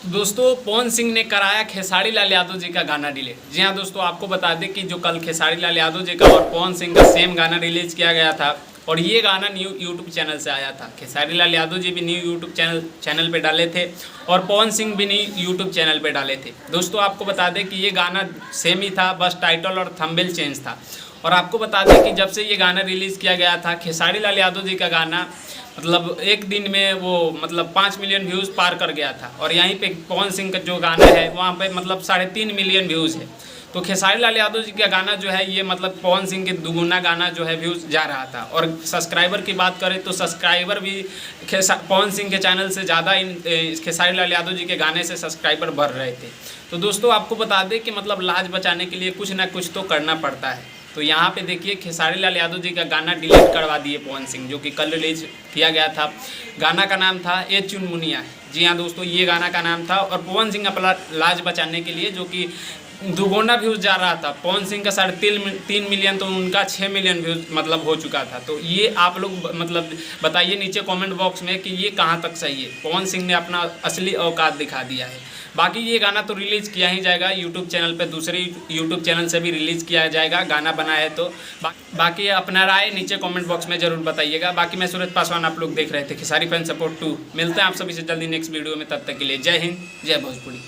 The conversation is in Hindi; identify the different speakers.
Speaker 1: दोस्तों पवन सिंह ने कराया खेसारी लाल यादव जी का गाना डिलीट। जी हाँ दोस्तों, आपको बता दें कि जो कल खेसारी लाल यादव जी का और पवन सिंह का सेम गाना रिलीज किया गया था और ये गाना न्यू यूट्यूब चैनल से आया था। खेसारी लाल यादव जी भी न्यू यूट्यूब चैनल पे डाले थे और पवन सिंह भी न्यू यूट्यूब चैनल पे डाले थे। दोस्तों आपको बता दें कि ये गाना सेम ही था, बस टाइटल और थंबनेल चेंज था। और आपको बता दें कि जब से ये गाना रिलीज़ किया गया था, खेसारी लाल यादव जी का गाना मतलब एक दिन में वो 5 मिलियन व्यूज़ पार कर गया था और यहीं पे पवन सिंह का जो गाना है वहाँ पे 3.5 मिलियन व्यूज़ है। तो खेसारी लाल यादव जी का गाना जो है ये पवन सिंह के दुगुना गाना जो है व्यूज़ जा रहा था। और सब्सक्राइबर की बात करें तो सब्सक्राइबर भी पवन सिंह के चैनल से ज़्यादा खेसारी लाल यादव जी के गाने से सब्सक्राइबर बढ़ रहे थे। तो दोस्तों आपको बता दें कि लाज बचाने के लिए कुछ ना कुछ तो करना पड़ता है। तो यहाँ पे देखिए खेसारी लाल यादव जी का गाना डिलीट करवा दिए पवन सिंह, जो कि कल रिलीज किया गया था। गाना का नाम था ए चुनमुनिया। जी हाँ दोस्तों, ये गाना का नाम था और पवन सिंह अपना लाज बचाने के लिए, जो कि दुगुना व्यूज़ जा रहा था, पवन सिंह का 3.5 मिलियन तो उनका 6 मिलियन व्यूज़ हो चुका था। तो ये आप लोग बताइए नीचे कमेंट बॉक्स में कि ये कहाँ तक सही है। पवन सिंह ने अपना असली औकात दिखा दिया है। बाकी ये गाना तो रिलीज़ किया ही जाएगा यूट्यूब चैनल पे, दूसरे यूट्यूब चैनल से भी रिलीज़ किया जाएगा, गाना बना है तो। बाकी अपना राय नीचे कमेंट बॉक्स में ज़रूर बताइएगा। बाकी मैं सूरज पासवान, आप लोग देख रहे थे खेसारी फैन सपोर्ट 2। मिलते हैं आप सभी से जल्दी नेक्स्ट वीडियो में, तब तक के लिए जय हिंद, जय भोजपुरी।